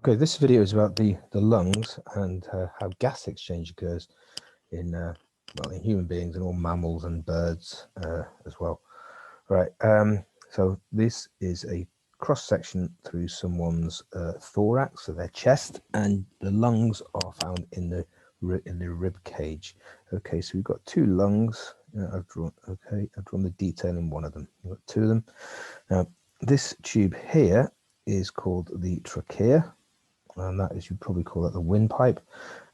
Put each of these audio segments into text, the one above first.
Okay, this video is about the lungs and how gas exchange occurs in well, in human beings and all mammals and birds as well. Right. So this is a cross section through someone's thorax, so their chest, and the lungs are found in the rib cage. Okay, so we've got two lungs. I've drawn the detail in one of them. We've got two of them. Now, this tube here is called the trachea, and that is, you probably call that the windpipe,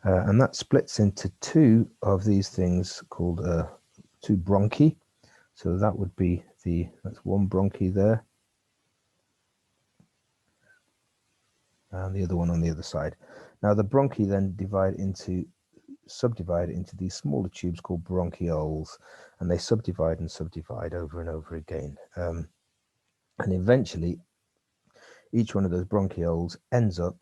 and that splits into two of these things called two bronchi. So that would be that's one bronchi there, and the other one on the other side. Now the bronchi then subdivide into these smaller tubes called brochioles, and they subdivide and subdivide over and over again, and eventually each one of those bronchioles ends up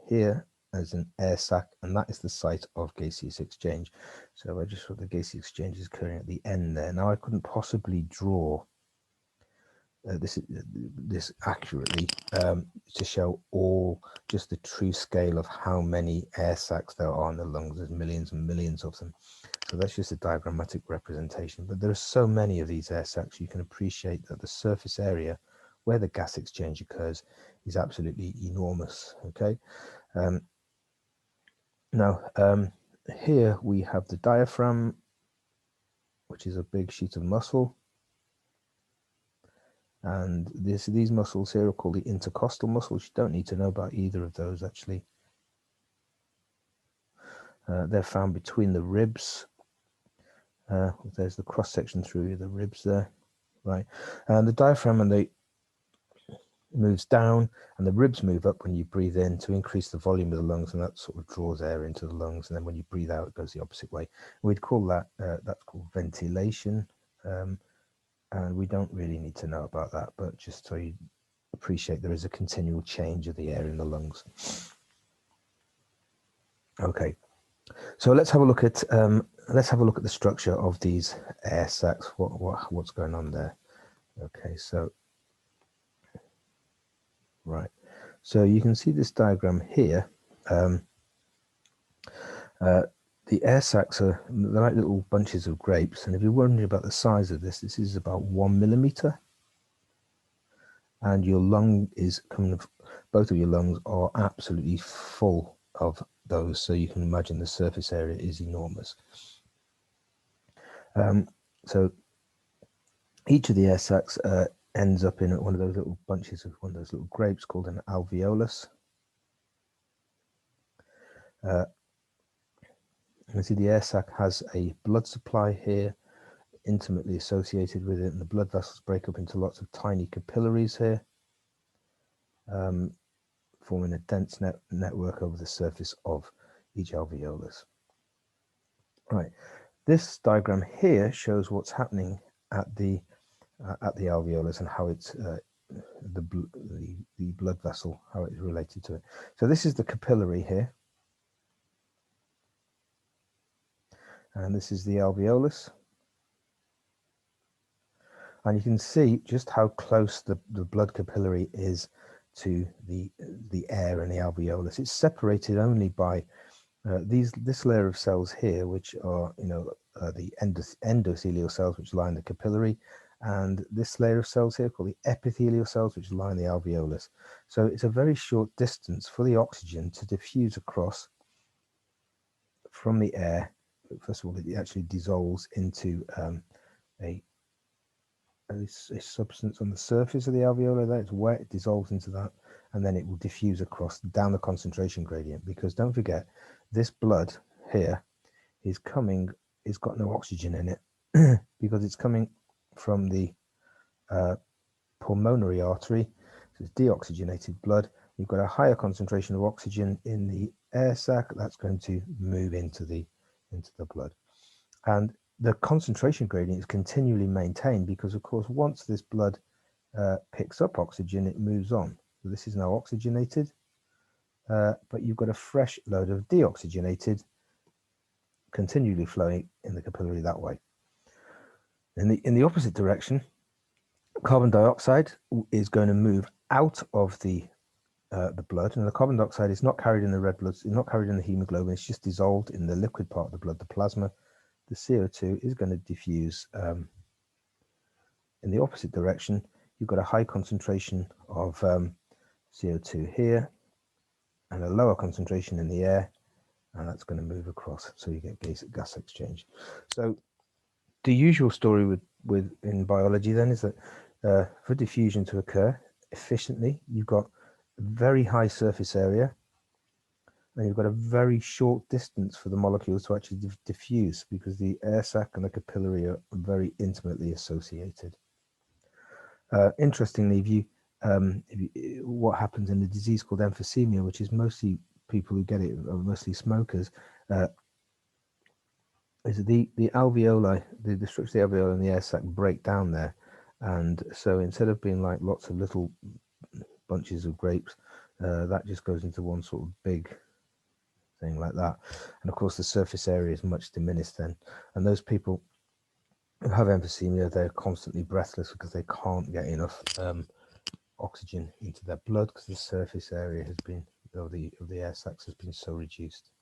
here as an air sac, and that is the site of gaseous exchange. So I just thought the gaseous exchange is occurring at the end there. Now I couldn't possibly draw this accurately to show just the true scale of how many air sacs there are in the lungs. There's millions and millions of them. So that's just a diagrammatic representation. But there are so many of these air sacs, you can appreciate that the surface area where the gas exchange occurs is absolutely enormous. Okay. Now here we have the diaphragm, which is a big sheet of muscle, and these muscles here are called the intercostal muscles. You don't need to know about either of those actually. They're found between the ribs. There's the cross section through the ribs there, right? And the diaphragm moves down, and the ribs move up when you breathe in to increase the volume of the lungs, and that sort of draws air into the lungs. And then when you breathe out, it goes the opposite way. We'd call that that's called ventilation, and we don't really need to know about that, but just so you appreciate there is a continual change of the air in the lungs. Okay, so let's have a look at the structure of these air sacs. What's going on there? Okay, so right, so you can see this diagram here. The air sacs they're like little bunches of grapes, and if you're wondering about the size of this is about 1 millimeter, and your lung is both of your lungs are absolutely full of those, so you can imagine the surface area is enormous. So each of the air sacs ends up in one of those little bunches of one of those little grapes called an alveolus. You can see the air sac has a blood supply here intimately associated with it, and the blood vessels break up into lots of tiny capillaries here, forming a dense network over the surface of each alveolus. Right, this diagram here shows what's happening at the alveolus and how it's the blood vessel, how it's related to it. So this is the capillary here, and this is the alveolus, and you can see just how close the blood capillary is to the air in the alveolus. It's separated only by this layer of cells here, which are the endothelial cells which line the capillary, and this layer of cells here called the epithelial cells which line the alveolus. So it's a very short distance for the oxygen to diffuse across from the air. First of all, it actually dissolves into a substance on the surface of the alveoli. There, it's wet, it dissolves into that, and then it will diffuse across down the concentration gradient, because don't forget, this blood here is got no oxygen in it because it's coming from the pulmonary artery, so it's deoxygenated blood. You've got a higher concentration of oxygen in the air sac that's going to move into the blood, and the concentration gradient is continually maintained because, of course, once this blood picks up oxygen, it moves on. So this is now oxygenated, but you've got a fresh load of deoxygenated continually flowing in the capillary that way. In the opposite direction, carbon dioxide is going to move out of the the blood, and the carbon dioxide is not carried in the red blood, it's not carried in the hemoglobin, it's just dissolved in the liquid part of the blood, the plasma. The CO2 is going to diffuse in the opposite direction. You've got a high concentration of CO2 here and a lower concentration in the air, and that's going to move across, so you get gas exchange. So the usual story with in biology then is that for diffusion to occur efficiently, you've got a very high surface area, and you've got a very short distance for the molecules to actually diffuse, because the air sac and the capillary are very intimately associated. Interestingly, what happens in a disease called emphysema, which is mostly people who get it are mostly smokers, is the alveoli, the structure of the alveoli and the air sac break down there, and so instead of being like lots of little bunches of grapes, that just goes into one sort of big thing like that, and of course the surface area is much diminished then, and those people who have emphysema, they're constantly breathless because they can't get enough oxygen into their blood because the surface area has been of the air sacs has been so reduced.